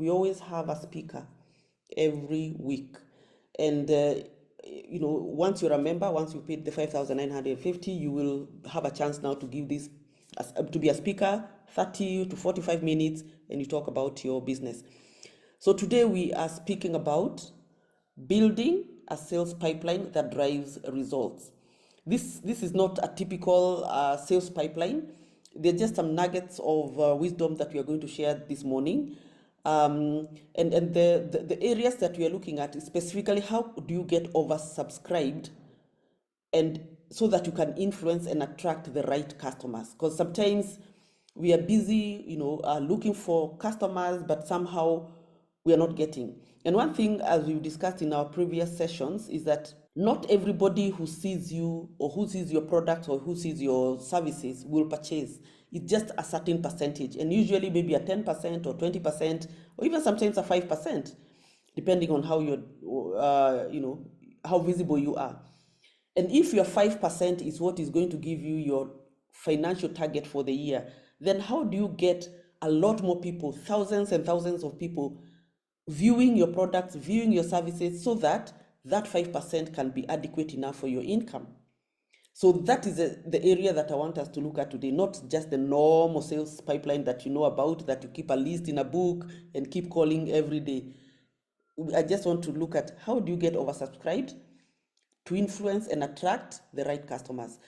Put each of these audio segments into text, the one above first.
We always have a speaker every week. And, once you're a member, once you paid the 5,950, you will have a chance now to give this, to be a speaker, 30 to 45 minutes, and you talk about your business. So today we are speaking about building a sales pipeline that drives results. This is not a typical sales pipeline. They're just some nuggets of wisdom that we are going to share this morning. And the areas that we are looking at is specifically how do you get oversubscribed, and so that you can influence and attract the right customers. Because sometimes we are busy, looking for customers, but somehow we are not getting. And one thing, as we've discussed in our previous sessions, is that not everybody who sees you or who sees your product or who sees your services will purchase. It's just a certain percentage, and usually maybe a 10% or 20%, or even sometimes a 5%, depending on how how visible you are. And if your 5% is what is going to give you your financial target for the year, then how do you get a lot more people, thousands and thousands of people, viewing your products, viewing your services, so that that 5% can be adequate enough for your income? So that is the area that I want us to look at today, not just the normal sales pipeline that you know about, that you keep a list in a book and keep calling every day. I just want to look at how do you get oversubscribed to influence and attract the right customers.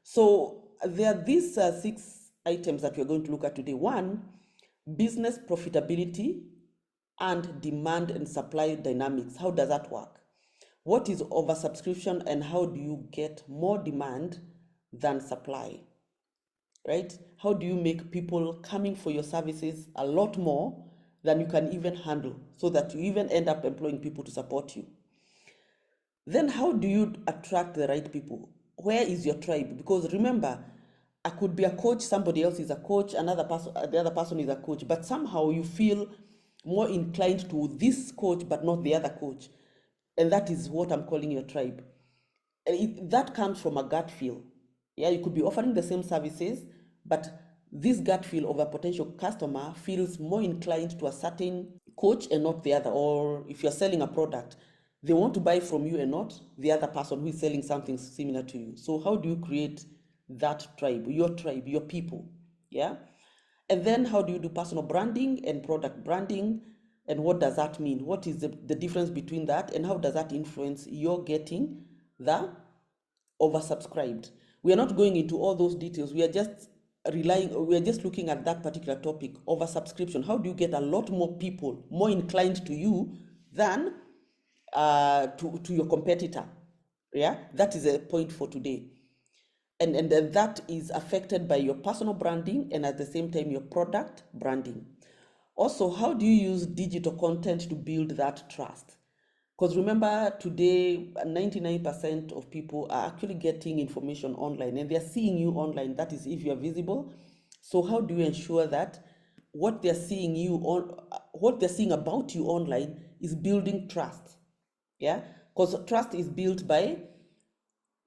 So there are these 6 items that we're going to look at today. 1, business profitability and demand and supply dynamics. How does that work? What is oversubscription, and how do you get more demand than supply? Right? How do you make people coming for your services a lot more than you can even handle, so that you even end up employing people to support you? Then how do you attract the right people? Where is your tribe? Because remember, I could be a coach, somebody else is a coach, the other person is a coach, but somehow you feel more inclined to this coach but not the other coach. And that is what I'm calling your tribe. That comes from a gut feel. Yeah, you could be offering the same services, but this gut feel of a potential customer feels more inclined to a certain coach and not the other. Or if you're selling a product, they want to buy from you and not the other person who is selling something similar to you. So how do you create that tribe, your people? Yeah. And then how do you do personal branding and product branding? And what does that mean? What is the difference between that, and how does that influence your getting the oversubscribed? We are not going into all those details. We are just looking at that particular topic, oversubscription. How do you get a lot more people more inclined to you than to your competitor? Yeah, that is a point for today. And that is affected by your personal branding and at the same time your product branding. Also, how do you use digital content to build that trust? Because remember, today 99% of people are actually getting information online, and they're seeing you online. That is if you're visible. So how do you ensure that what they're seeing about you online is building trust? Yeah, because trust is built by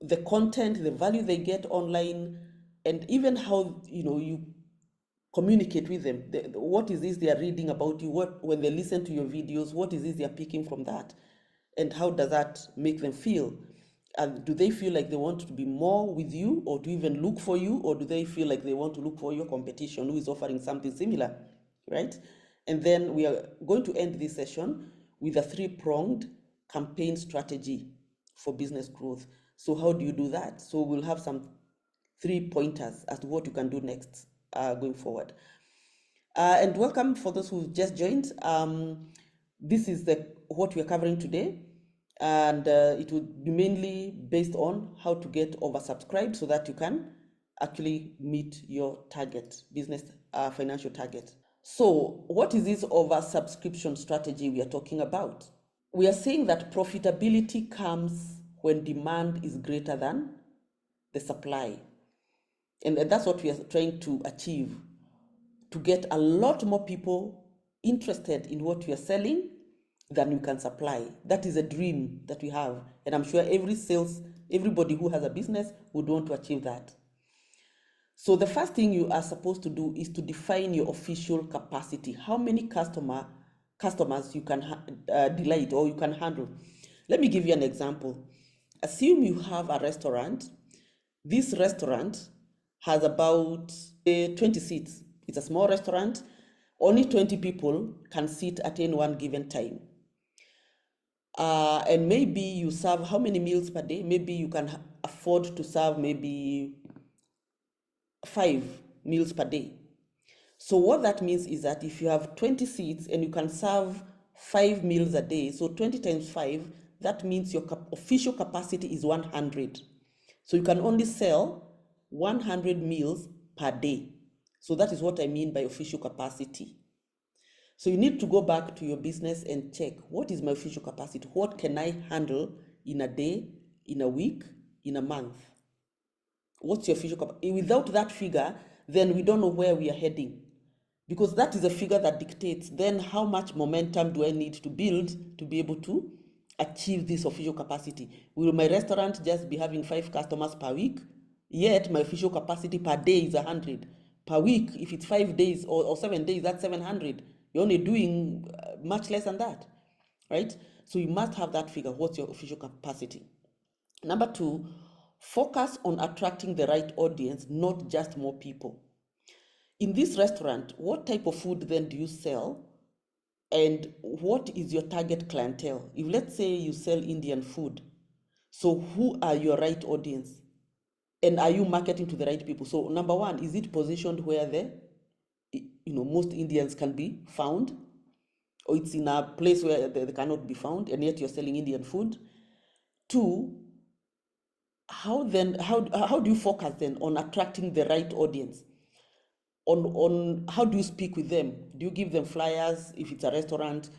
the content, the value they get online, and even how you communicate with them. What is this they are reading about you? When they listen to your videos, what is this they are picking from that? And how does that make them feel? And do they feel like they want to be more with you, or to even look for you, or do they feel like they want to look for your competition who is offering something similar, right? And then we are going to end this session with a 3-pronged campaign strategy for business growth. So how do you do that? So we'll have some 3 pointers as to what you can do next going forward. And welcome for those who just joined. This is what we're covering today, and it will be mainly based on how to get oversubscribed so that you can actually meet your target, business financial target. So what is this oversubscription strategy we are talking about? We are saying that profitability comes when demand is greater than the supply. And that's what we are trying to achieve, to get a lot more people interested in what we are selling than we can supply. That is a dream that we have. And I'm sure everybody who has a business would want to achieve that. So the first thing you are supposed to do is to define your official capacity. How many customers customers you can delight or you can handle. Let me give you an example. Assume you have a restaurant. This restaurant has about 20 seats. It's a small restaurant. Only 20 people can sit at any one given time. And maybe you serve how many meals per day? Maybe you can afford to serve maybe 5 meals per day. So what that means is that if you have 20 seats and you can serve 5 meals a day, so 20 times 5, that means your official capacity is 100. So you can only sell 100 meals per day. So that is what I mean by official capacity. So you need to go back to your business and check, what is my official capacity? What can I handle in a day, in a week, in a month? What's your official capacity? Without that figure, then we don't know where we are heading, because that is a figure that dictates then how much momentum do I need to build to be able to achieve this official capacity. Will my restaurant just be having 5 customers per week? Yet my official capacity per day is 100. Per week, if it's 5 days or 7 days, that's 700. You're only doing much less than that, right? So you must have that figure. What's your official capacity? Number 2, focus on attracting the right audience, not just more people. In this restaurant, what type of food then do you sell? And what is your target clientele? If let's say you sell Indian food, so who are your right audience? And are you marketing to the right people? So number 1, is it positioned where most Indians can be found? Or it's in a place where they cannot be found and yet you're selling Indian food? 2, how do you focus then on attracting the right audience? On how do you speak with them? Do you give them flyers if it's a restaurant?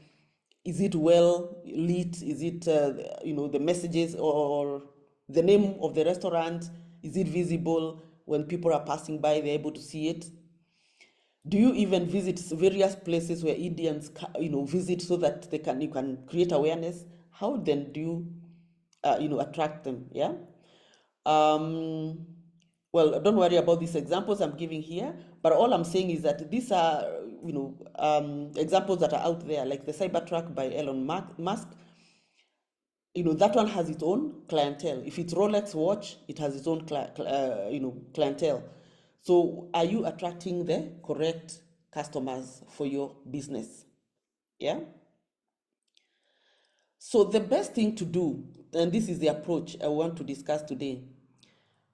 Is it well lit? Is it the messages or the name of the restaurant? Is it visible when people are passing by? They're able to see it. Do you even visit various places where Indians visit so that you can create awareness? How then do you attract them? Yeah. Well, don't worry about these examples I'm giving here, but all I'm saying is that these are, examples that are out there, like the Cybertruck by Elon Musk. That one has its own clientele. If it's Rolex watch, it has its own clientele. So are you attracting the correct customers for your business? Yeah. So the best thing to do, and this is the approach I want to discuss today,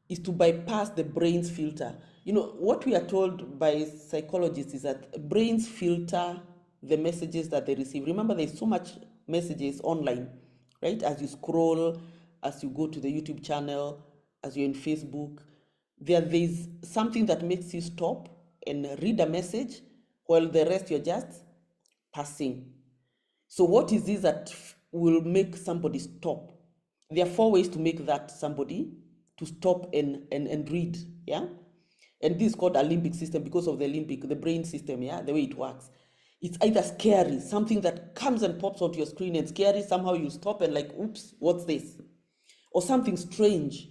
is to bypass the brain's filter. What we are told by psychologists is that brains filter the messages that they receive. Remember, there's so much messages online, right? As you scroll, as you go to the YouTube channel, as you're in Facebook, there's something that makes you stop and read a message while the rest you're just passing. So what is this that will make somebody stop? There are 4 ways to make that somebody to stop and read, yeah? And this is called a limbic system because of the brain system, yeah, the way it works. It's either scary, something that comes and pops onto your screen and scary, somehow you stop and like, oops, what's this? Or something strange,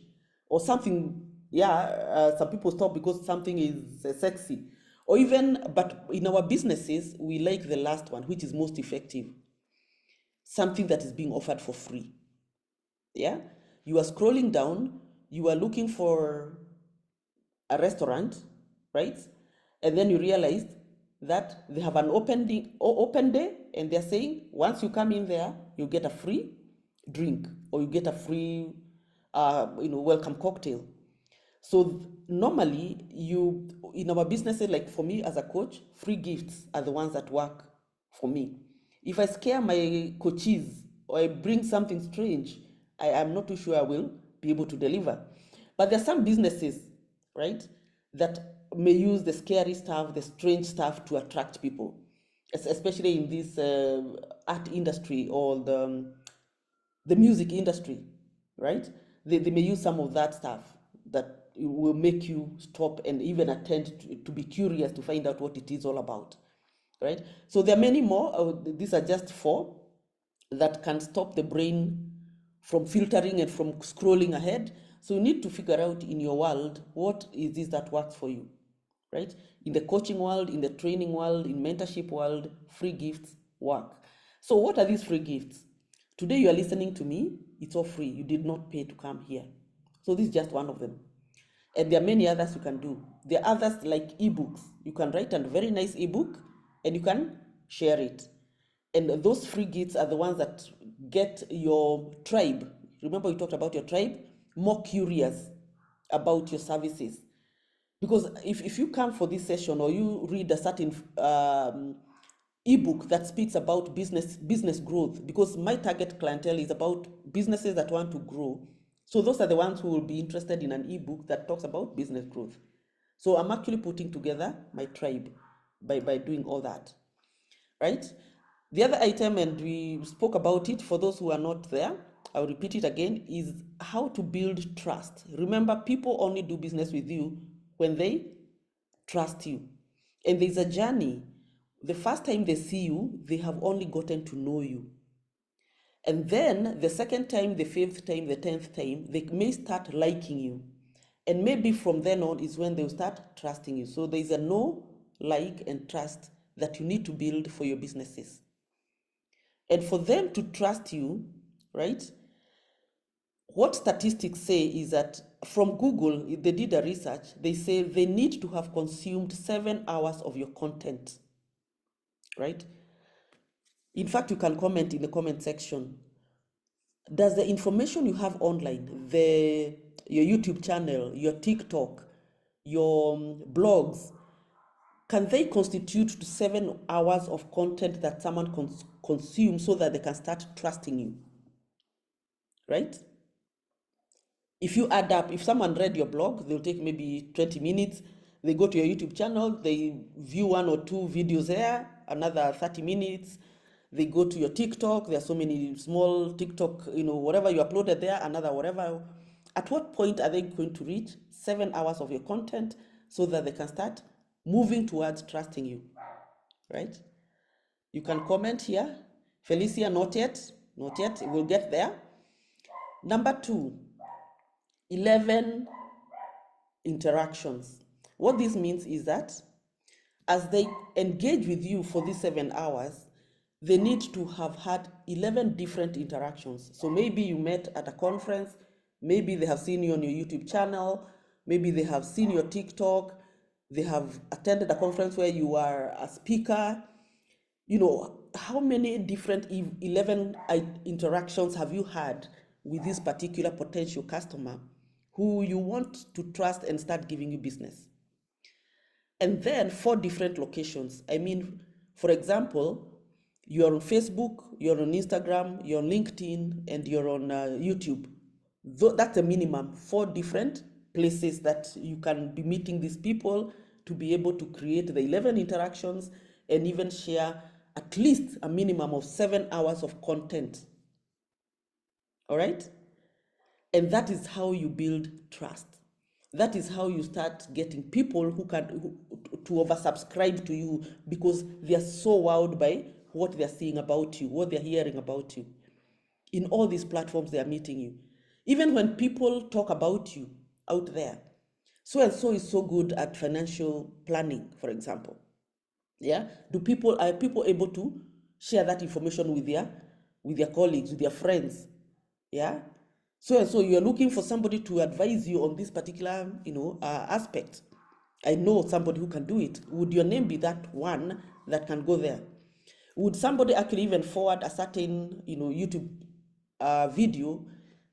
or something, some people stop because something is sexy. Or even, but in our businesses, we like the last one, which is most effective. Something that is being offered for free. Yeah, you are scrolling down, you are looking for a restaurant, right? And then you realize that they have an open day, and they're saying once you come in there, you get a free drink or you get a free, welcome cocktail. So normally, in our businesses, like for me as a coach, free gifts are the ones that work for me. If I scare my coaches or I bring something strange, I am not too sure I will be able to deliver. But there are some businesses, right, that may use the scary stuff, the strange stuff to attract people, especially in this art industry or the music industry, right? They may use some of that stuff that will make you stop and even attempt to be curious to find out what it is all about, right? So there are many more. These are just 4 that can stop the brain from filtering and from scrolling ahead. So you need to figure out in your world, what is this that works for you, right? In the coaching world, in the training world, in mentorship world, free gifts work. So what are these free gifts? Today you are listening to me, it's all free. You did not pay to come here. So this is just one of them. And there are many others you can do. There are others like ebooks. You can write a very nice ebook and you can share it. And those free gifts are the ones that get your tribe. Remember we talked about your tribe? More curious about your services. Because if you come for this session or you read a certain ebook that speaks about business growth, because my target clientele is about businesses that want to grow. So those are the ones who will be interested in an ebook that talks about business growth. So I'm actually putting together my tribe by doing all that, right? The other item, and we spoke about it for those who are not there, I'll repeat it again, is how to build trust. Remember, people only do business with you when they trust you. And there's a journey. The first time they see you, they have only gotten to know you. And then the second time, the fifth time, the 10th time, they may start liking you. And maybe from then on is when they'll start trusting you. So there's a know, like, and trust that you need to build for your businesses. And for them to trust you, right? What statistics say is that from Google, they did a research, they say they need to have consumed 7 hours of your content, right? In fact, you can comment in the comment section. Does the information you have online, your YouTube channel, your TikTok, your blogs, can they constitute to 7 hours of content that someone consumes so that they can start trusting you, right? If you add up, if someone read your blog, they'll take maybe 20 minutes. They go to your YouTube channel, they view 1 or 2 videos there, another 30 minutes. They go to your TikTok, there are so many small TikTok, whatever you uploaded there, another whatever. At what point are they going to reach 7 hours of your content so that they can start moving towards trusting you, right? You can comment here. Felicia, not yet, we'll get there. Number 2, 11 interactions. What this means is that as they engage with you for these 7 hours, they need to have had 11 different interactions. So maybe you met at a conference, maybe they have seen you on your YouTube channel, maybe they have seen your TikTok, they have attended a conference where you are a speaker. How many different 11 interactions have you had with this particular potential customer who you want to trust and start giving you business? And then 4 different locations. I mean, for example, you're on Facebook, you're on Instagram, you're on LinkedIn, and you're on YouTube. That's a minimum 4 different places that you can be meeting these people to be able to create the 11 interactions and even share at least a minimum of 7 hours of content. All right? And that is how you build trust. That is how you start getting people who to oversubscribe to you because they are so wowed by what they're seeing about you, what they're hearing about you. In all these platforms, they are meeting you. Even when people talk about you out there, so and so is so good at financial planning, for example. Yeah, are people able to share that information with their colleagues, with their friends? Yeah, so and so you're looking for somebody to advise you on this particular aspect. I know somebody who can do it. Would your name be that one that can go there? Would somebody actually even forward a certain YouTube video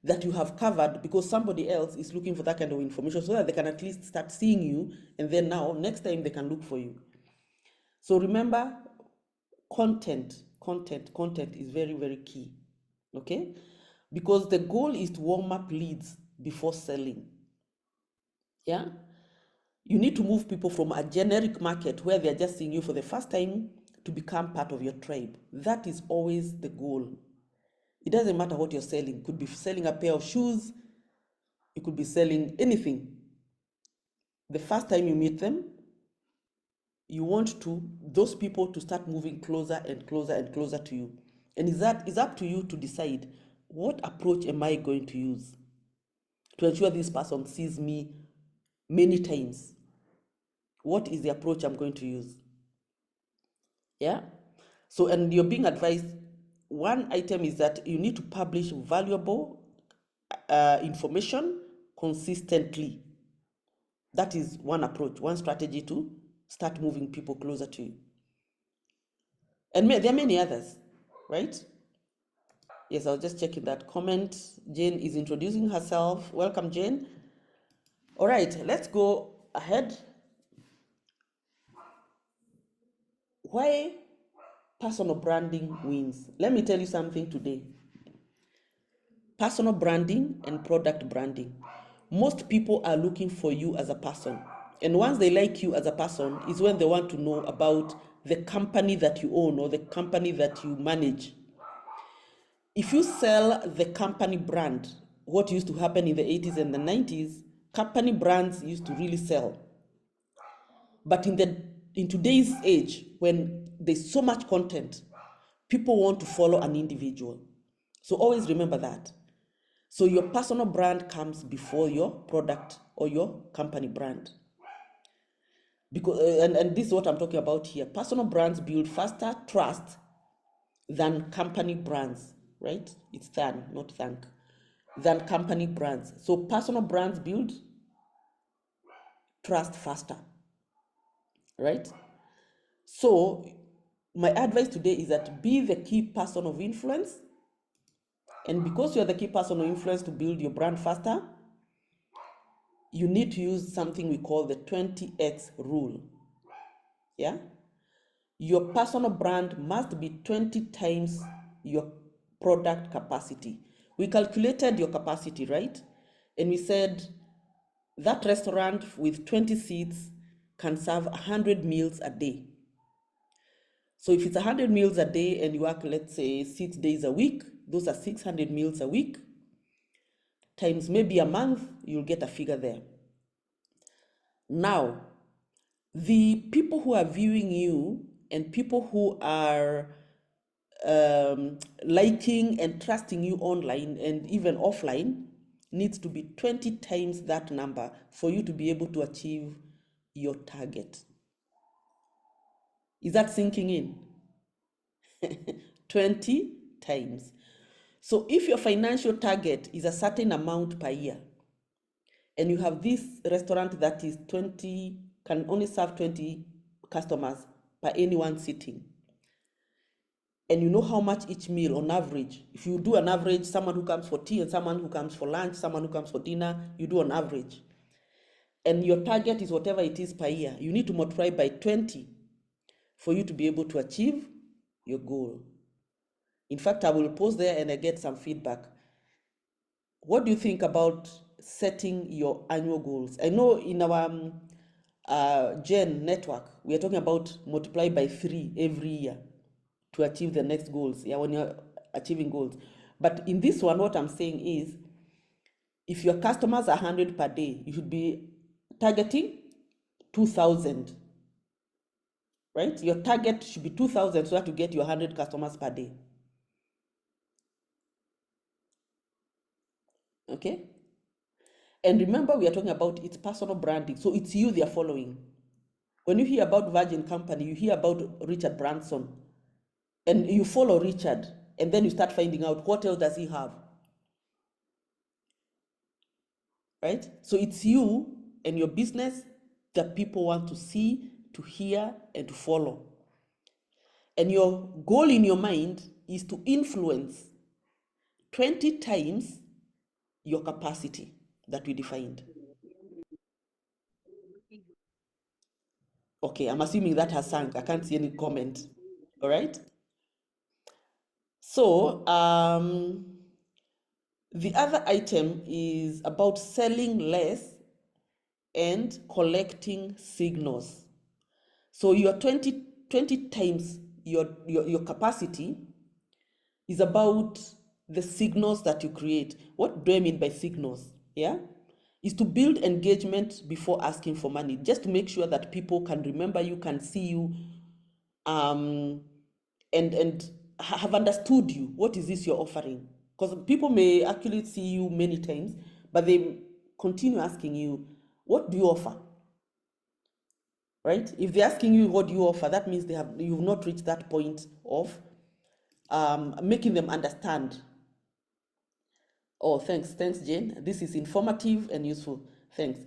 that you have covered because somebody else is looking for that kind of information so that they can at least start seeing you, and then now next time they can look for you? So remember, content is very, very key, okay? Because the goal is to warm up leads before selling. Yeah, you need to move people from a generic market where they're just seeing you for the first time to become part of your tribe. That is always the goal. It doesn't matter what you're selling. You could be selling a pair of shoes, you could be selling anything. The first time you meet them, you want those people to start moving closer and closer and closer to you. And it's up to you to decide, what approach am I going to use to ensure this person sees me many times? What is the approach I'm going to use? Yeah. So, and you're being advised, one item is that you need to publish valuable information consistently. That is one approach, one strategy to start moving people closer to you. And there are many others, right? Yes, I was just checking that comment. Jane is introducing herself. Welcome, Jane. All right, let's go ahead. Why personal branding wins? Let me tell you something today. Personal branding and product branding. Most people are looking for you as a person. And once they like you as a person is when they want to know about the company that you own or the company that you manage. If you sell the company brand, what used to happen in the 80s and the 90s, company brands used to really sell. But in today's age, when there's so much content, people want to follow an individual. So always remember that. So your personal brand comes before your product or your company brand. Because and this is what I'm talking about here. Personal brands build faster trust than company brands, right? It's than, not thank, than company brands. So personal brands build trust faster, right? So my advice today is that be the key person of influence. And because you're the key person of influence to build your brand faster, you need to use something we call the 20x rule. Yeah? Your personal brand must be 20 times your product capacity. We calculated your capacity, right? And we said that restaurant with 20 seats can serve 100 meals a day. So if it's 100 meals a day and you work, let's say, 6 days a week, those are 600 meals a week, times maybe a month, you'll get a figure there. Now, the people who are viewing you and people who are liking and trusting you online and even offline needs to be 20 times that number for you to be able to achieve your target. Is that sinking in? 20 times. So if your financial target is a certain amount per year, and you have this restaurant that is 20, can only serve 20 customers per any one sitting, and you know how much each meal on average, if you do an average, someone who comes for tea and someone who comes for lunch, someone who comes for dinner, you do an average, and your target is whatever it is per year, you need to multiply by 20 for you to be able to achieve your goal. In fact, I will pause there and I get some feedback. What do you think about setting your annual goals? I know in our Gen network, we are talking about multiply by 3 every year to achieve the next goals. Yeah, when you're achieving goals. But in this one, what I'm saying is, if your customers are 100 per day, you should be targeting 2,000. Right? Your target should be 2,000 so that you get your 100 customers per day. Okay? And remember, we are talking about it's personal branding. So it's you they are following. When you hear about Virgin Company, you hear about Richard Branson. And you follow Richard. And then you start finding out what else does he have. Right? So it's you and your business that people want to see, to hear, and to follow. And your goal in your mind is to influence 20 times your capacity that we defined. Okay, I'm assuming that has sunk. I can't see any comment. All right. So the other item is about selling less and collecting signals. So your 20 times your capacity is about the signals that you create. What do I mean by signals? Yeah, is to build engagement before asking for money, just to make sure that people can remember you, can see you, and have understood you. What is this you're offering? Because people may actually see you many times, but they continue asking you, what do you offer? right? If they're asking you what do you offer, that means you've not reached that point of making them understand. Oh, thanks, Jane. This is informative and useful. Thanks.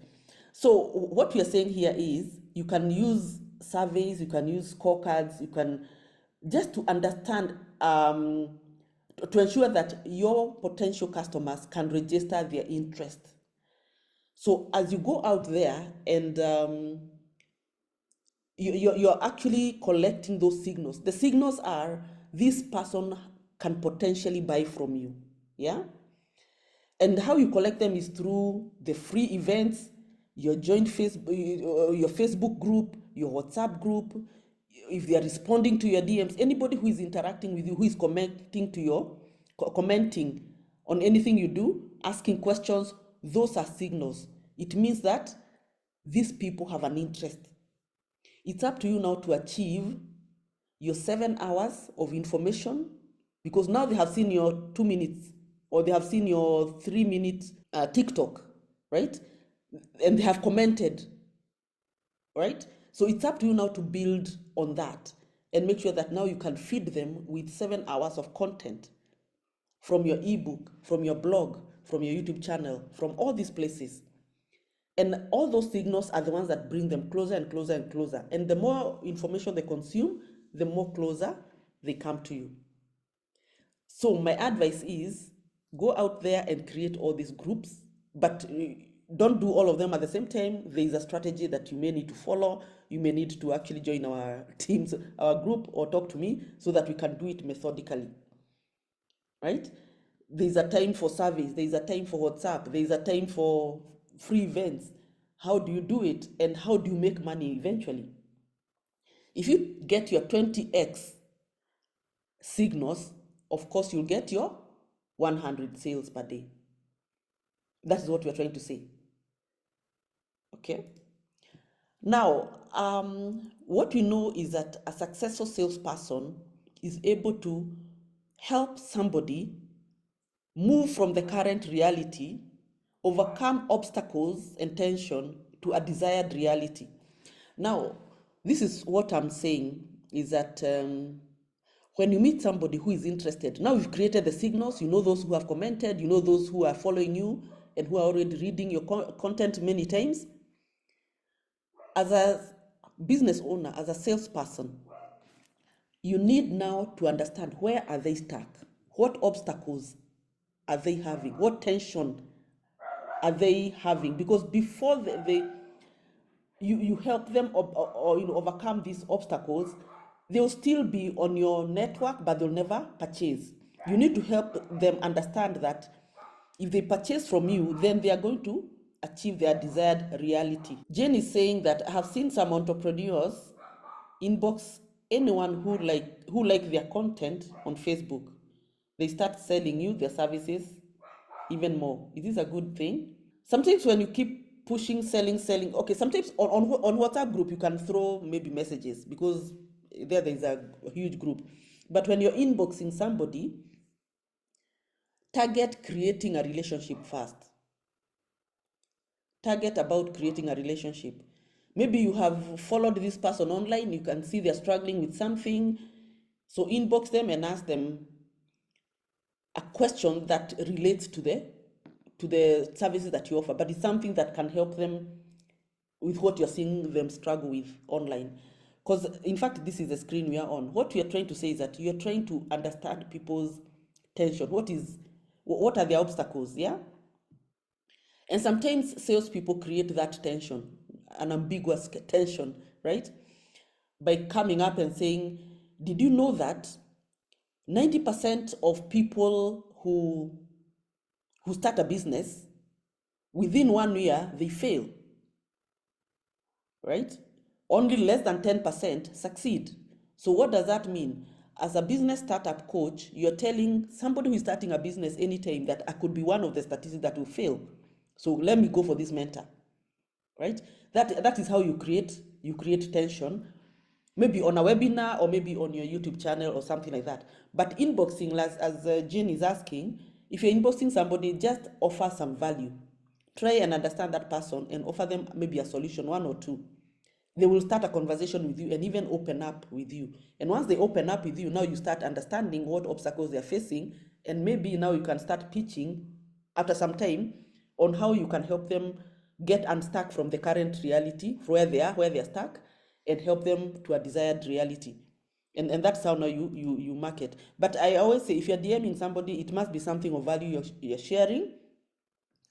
So what we are saying here is you can use surveys, you can use scorecards, you can just to understand, to ensure that your potential customers can register their interest. So as you go out there and you're actually collecting those signals. The signals are this person can potentially buy from you, yeah? And how you collect them is through the free events, your joint Facebook, your Facebook group, your WhatsApp group. If they are responding to your DMs, anybody who is interacting with you, who is commenting to your commenting on anything you do, asking questions, those are signals. It means that these people have an interest. It's up to you now to achieve your 7 hours of information, because now they have seen your 2 minutes or they have seen your 3-minute TikTok, right? And they have commented, right? So it's up to you now to build on that and make sure that now you can feed them with 7 hours of content from your ebook, from your blog, from your YouTube channel, from all these places. And all those signals are the ones that bring them closer and closer and closer. And the more information they consume, the more closer they come to you. So my advice is go out there and create all these groups, but don't do all of them at the same time. There is a strategy that you may need to follow. You may need to actually join our teams, our group, or talk to me so that we can do it methodically, right? There's a time for surveys, there's a time for WhatsApp, there's a time for free events. How do you do it and how do you make money eventually? If you get your 20x signals, of course you'll get your 100 sales per day. That is what we're trying to say. Okay. Now, what we know is that a successful salesperson is able to help somebody move from the current reality, overcome obstacles and tension to a desired reality. Now, this is what I'm saying is that when you meet somebody who is interested, now you've created the signals, you know those who have commented, you know those who are following you and who are already reading your content many times. As a business owner, as a salesperson, you need now to understand where are they stuck, what obstacles are they having, what tension are they having, because before you help them or overcome these obstacles, they'll still be on your network, but they'll never purchase. You need to help them understand that if they purchase from you, then they are going to achieve their desired reality. Jane is saying that I have seen some entrepreneurs inbox anyone who like their content on Facebook. They start selling you their services even more. Is this a good thing? Sometimes when you keep pushing, selling, okay, sometimes on WhatsApp group, you can throw maybe messages because there's a huge group. But when you're inboxing somebody, target creating a relationship first. Target about creating a relationship. Maybe you have followed this person online, you can see they're struggling with something. So inbox them and ask them a question that relates to the services that you offer, but it's something that can help them with what you're seeing them struggle with online. Because in fact, this is the screen we are on. What we are trying to say is that you're trying to understand people's tension. What are their obstacles, yeah? And sometimes salespeople create that tension, an ambiguous tension, right? By coming up and saying, did you know that 90% of people who start a business, within 1 year, they fail, right? Only less than 10% succeed. So what does that mean? As a business startup coach, you're telling somebody who is starting a business anytime that I could be one of the statistics that will fail. So let me go for this mentor, right? That is how you create tension, maybe on a webinar or maybe on your YouTube channel or something like that. But inboxing, as Jean is asking, if you're inboxing somebody, just offer some value. Try and understand that person and offer them maybe a solution, one or two. they will start a conversation with you and even open up with you. And once they open up with you, now you start understanding what obstacles they're facing, and maybe now you can start pitching after some time on how you can help them get unstuck from the current reality, where they're stuck, and help them to a desired reality. And that's how now you market. But I always say, if you're DMing somebody, it must be something of value you're sharing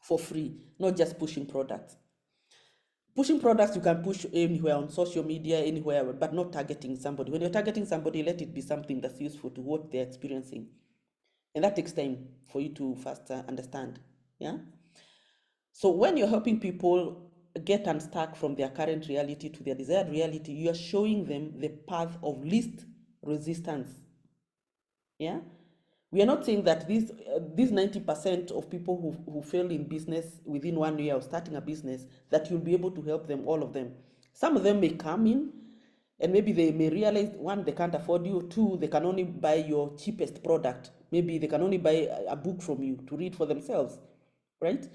for free, not just pushing products. Pushing products, you can push anywhere on social media, anywhere, but not targeting somebody. When you're targeting somebody, let it be something that's useful to what they're experiencing. And that takes time for you to first understand. Yeah. So when you're helping people get unstuck from their current reality to their desired reality, you are showing them the path of least resistance. Yeah. We are not saying that these 90% of people who fail in business within 1 year of starting a business, that you'll be able to help them, all of them. Some of them may come in and maybe they may realize, one, they can't afford you, two, they can only buy your cheapest product. Maybe they can only buy a book from you to read for themselves, right?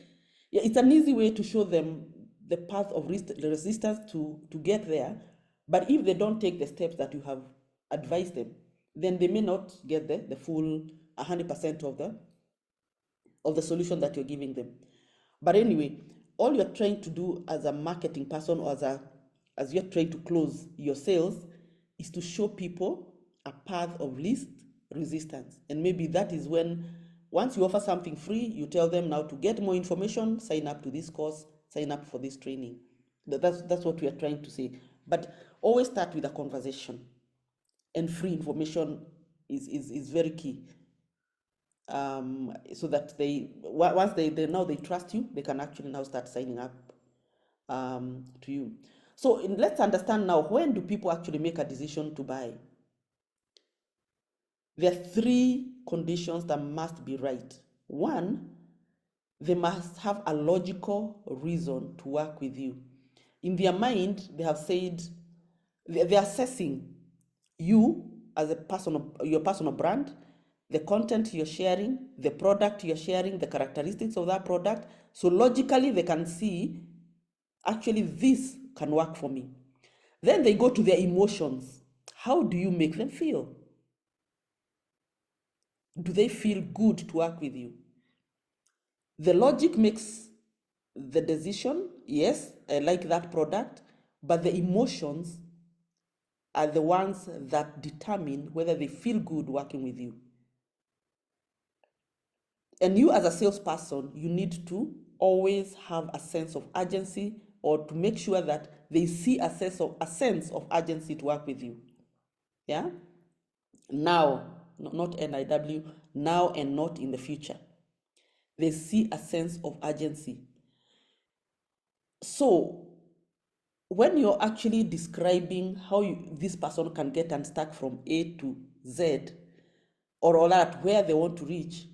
Yeah, it's an easy way to show them the path of resistance to get there. But if they don't take the steps that you have advised them, then they may not get the full 100% of the solution that you're giving them. But anyway, all you're trying to do as a marketing person, or as you're trying to close your sales, is to show people a path of least resistance. And maybe that is when, once you offer something free, you tell them, now to get more information, sign up to this course, sign up for this training. That's what we are trying to say. But always start with a conversation, and free information is very key. So that once they now they trust you, they can actually now start signing up to you. So let's understand now, when do people actually make a decision to buy? There are 3 conditions that must be right. One, they must have a logical reason to work with you. In their mind, they have said, they're assessing you as a person, your personal brand, the content you're sharing, the product you're sharing, the characteristics of that product. So logically, they can see, actually, this can work for me. Then they go to their emotions. How do you make them feel? Do they feel good to work with you? The logic makes the decision, yes, I like that product, but the emotions are the ones that determine whether they feel good working with you. And you, as a salesperson, you need to always have a sense of urgency, or to make sure that they see a sense of urgency to work with you. Yeah? Now, not NIW, now and not in the future. They see a sense of urgency. So when you're actually describing how this person can get unstuck from A to Z, or at where they want to reach,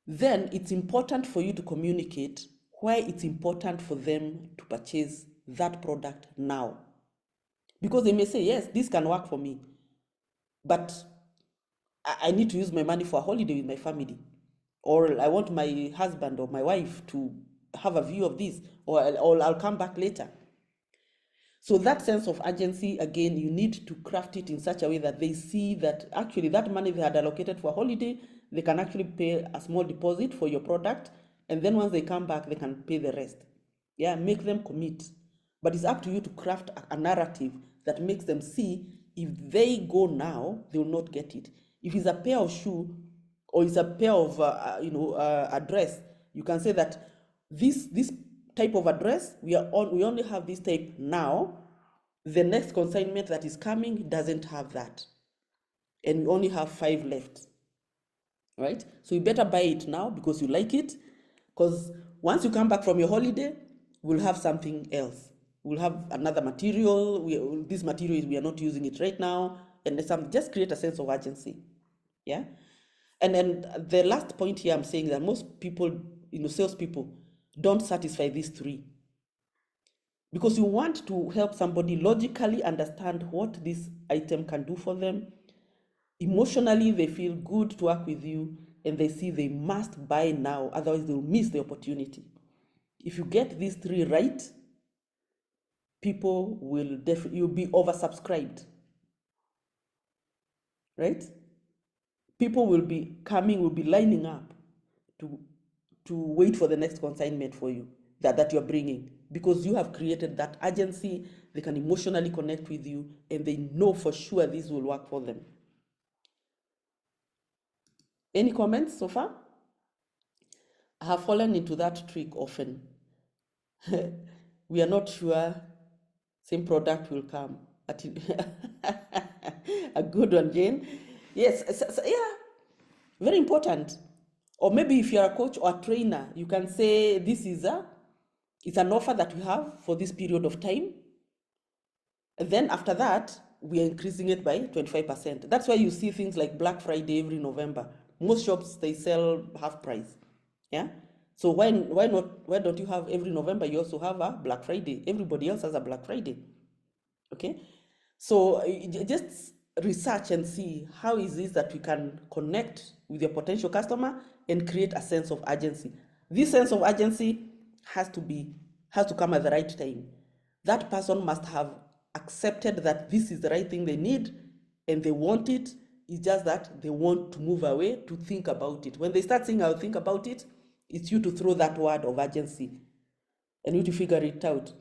then it's important for you to communicate why it's important for them to purchase that product now. Because they may say, yes, this can work for me, but I need to use my money for a holiday with my family, or I want my husband or my wife to have a view of this, or I'll come back later. So that sense of urgency, again, you need to craft it in such a way that they see that actually that money they had allocated for a holiday, they can actually pay a small deposit for your product, and then once they come back, they can pay the rest. Yeah, make them commit. But it's up to you to craft a narrative that makes them see, if they go now, they will not get it. If it's a pair of shoe, or it's a pair of a dress, you can say that this type of address, we only have this type now. The next consignment that is coming doesn't have that, and we only have 5 left, right? So you better buy it now because you like it, because once you come back from your holiday, we'll have something else. We'll have another material. This material, we are not using it right now, and just create a sense of urgency. Yeah. And then the last point here, I'm saying that most people, salespeople, don't satisfy these 3, because you want to help somebody logically understand what this item can do for them. Emotionally, they feel good to work with you, and they see they must buy now, otherwise they'll miss the opportunity. If you get these 3 right, people will definitely, you'll be oversubscribed, right? People will be coming, will be lining up to wait for the next consignment for you that you're bringing, because you have created that urgency. They can emotionally connect with you, and they know for sure this will work for them. Any comments so far? I have fallen into that trick often. We are not sure same product will come. A good one, Jane. Yes, so, yeah, very important. Or maybe if you're a coach or a trainer, you can say this is it's an offer that we have for this period of time. And then after that, we are increasing it by 25%. That's why you see things like Black Friday every November. Most shops, they sell half price. Yeah. So why don't you have every November you also have a Black Friday? Everybody else has a Black Friday. Okay. So just research and see how is this that we can connect with your potential customer and create a sense of urgency. This sense of urgency has to come at the right time. That person must have accepted that this is the right thing they need and they want it. It's just that they want to move away to think about it. When they start saying, I'll think about it, it's you to throw that word of urgency and you to figure it out.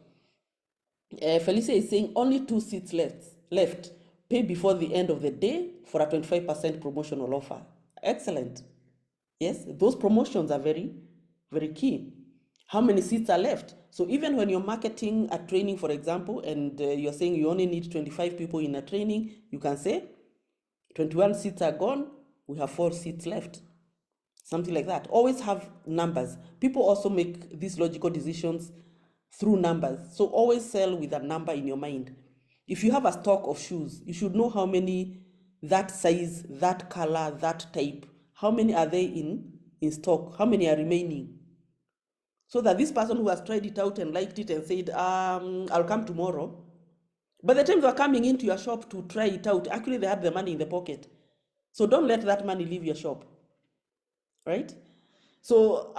Felicia is saying only 2 seats left. Pay before the end of the day for a 25% promotional offer. Excellent. Yes, those promotions are very, very key. How many seats are left? So even when you're marketing a training, for example, and you're saying you only need 25 people in a training, you can say 21 seats are gone, we have 4 seats left. Something like that. Always have numbers. People also make these logical decisions through numbers. So always sell with a number in your mind. If you have a stock of shoes, you should know how many, that size, that color, that type, how many are they in stock, how many are remaining. So that this person who has tried it out and liked it and said, I'll come tomorrow, by the time they're coming into your shop to try it out, actually they had the money in the pocket. So don't let that money leave your shop, right? So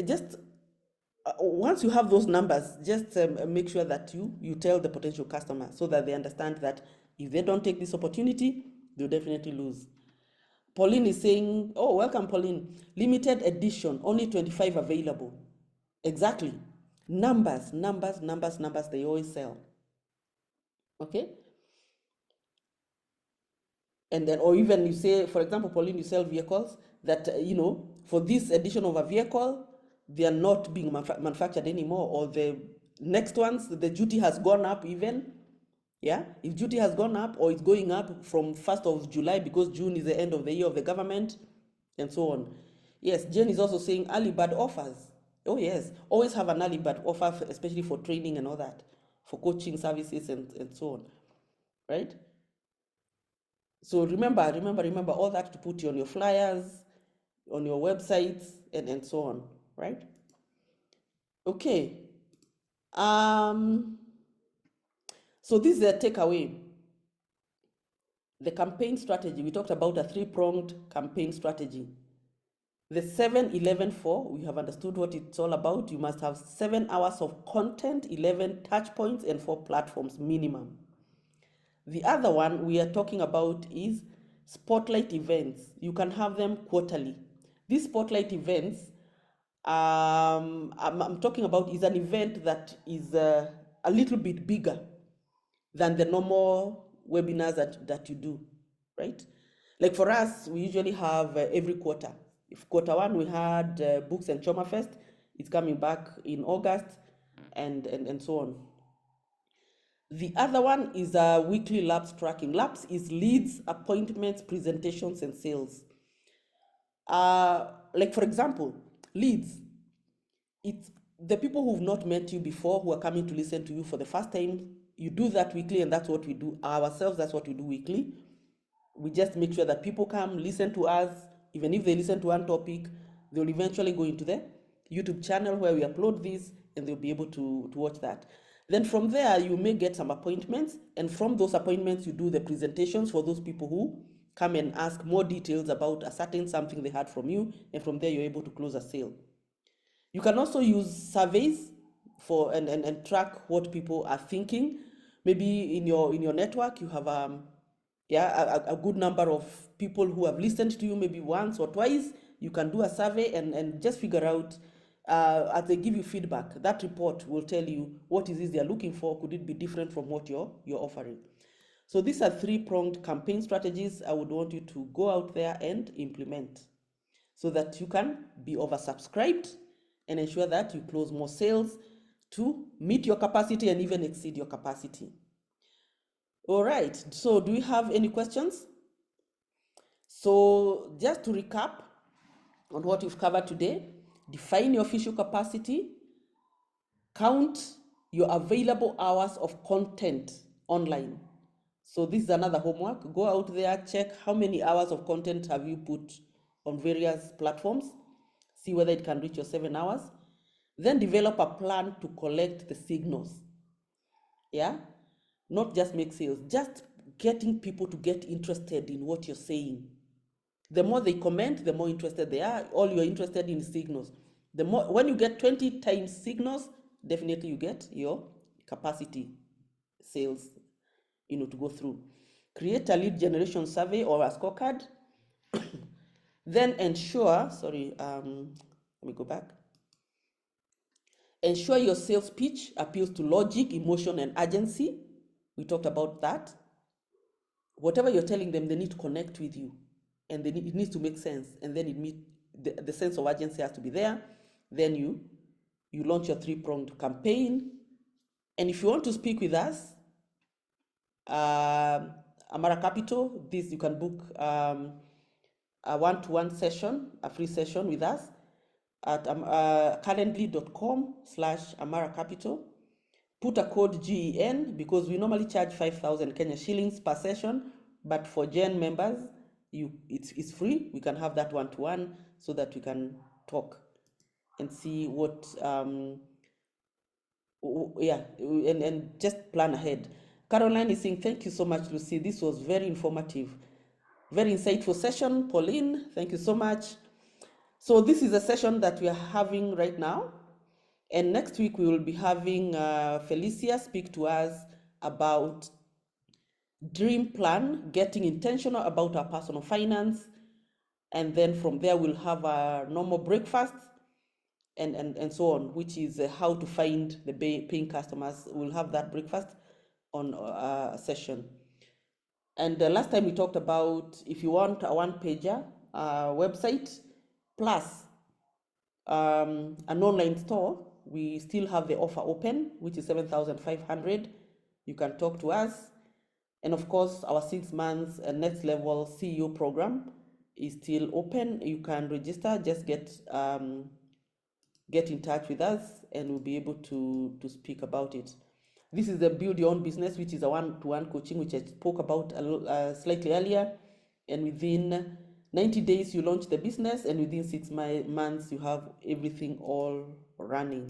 just once you have those numbers, just make sure that you tell the potential customer so that they understand that if they don't take this opportunity, they'll definitely lose. Pauline is saying, oh, welcome, Pauline. Limited edition, only 25 available. Exactly. Numbers, they always sell. Okay? And then, or even you say, for example, Pauline, you sell vehicles that, for this edition of a vehicle, they are not being manufactured anymore, or the next ones, the duty has gone up even. Yeah, if duty has gone up or it's going up from 1st of July because June is the end of the year of the government and so on. Yes, Jen is also saying early bird offers. Oh yes, always have an early bird offer, especially for training and all that, for coaching services and so on, right? So remember all that to put on your flyers, on your websites, and so on, right? Okay. So this is a takeaway. The campaign strategy, we talked about a 3-pronged campaign strategy. The 7-11-4, we have understood what it's all about. You must have 7 hours of content, 11 touch points, and 4 platforms minimum. The other one we are talking about is spotlight events. You can have them quarterly. These spotlight events, I'm talking about is an event that is a little bit bigger than the normal webinars that you do, right? Like for us, we usually have every quarter. If quarter 1 we had Books and Trauma Fest, it's coming back in August, and so on. The other one is a weekly LAPS tracking. LAPS is leads, appointments, presentations, and sales. Like for example, leads. It's the people who've not met you before who are coming to listen to you for the first time. You do that weekly, and that's what we do ourselves. That's what we do weekly. We just make sure that people come listen to us. Even if they listen to one topic, they'll eventually go into the YouTube channel where we upload this, and they'll be able to watch that. Then from there, you may get some appointments, and from those appointments, you do the presentations for those people who come and ask more details about a certain something they heard from you, and from there, you're able to close a sale. You can also use surveys. for and track what people are thinking. Maybe in your network you have a good number of people who have listened to you maybe once or twice. You can do a survey and just figure out, as they give you feedback, that report will tell you what is it they're looking for. Could it be different from what you're offering? So these are three-pronged campaign strategies I would want you to go out there and implement, so that you can be oversubscribed and ensure that you close more sales to meet your capacity and even exceed your capacity. All right, so do we have any questions? So just to recap on what we've covered today: define your official capacity, count your available hours of content online. So this is another homework. Go out there, check how many hours of content have you put on various platforms, see whether it can reach your 7 hours. Then develop a plan to collect the signals. Yeah, not just make sales, just getting people to get interested in what you're saying. The more they comment, the more interested they are. All you're interested in is signals. The more, when you get 20 times signals, definitely you get your capacity sales, to go through. Create a lead generation survey or a scorecard. Then ensure, let me go back. Ensure your sales pitch appeals to logic, emotion, and urgency. We talked about that. Whatever you're telling them, they need to connect with you, and it needs to make sense. And then the sense of urgency has to be there. Then you launch your three-pronged campaign. And if you want to speak with us, Amara Capital, this you can book a one-to-one session, a free session with us at calendly.com/Amara Capital. Put a code GEN, because we normally charge 5,000 Kenya shillings per session, but for Gen members, it's free. We can have that one-to-one so that we can talk and see what, and just plan ahead. Caroline is saying, thank you so much, Lucy. This was very informative, very insightful session. Pauline, thank you so much. So this is a session that we are having right now. And next week we will be having Felicia speak to us about dream plan, getting intentional about our personal finance. And then from there we'll have a normal breakfast and so on, which is how to find the paying customers. We'll have that breakfast on a session. And last time we talked about, if you want a one-pager website plus an online store, we still have the offer open, which is 7,500. You can talk to us. And of course, our 6 months next level CEO program is still open. You can register, just get in touch with us and we'll be able to speak about it. This is the Build Your Own Business, which is a one-to-one coaching, which I spoke about slightly earlier. And within 90 days, you launch the business, and within 6 months, you have everything all running.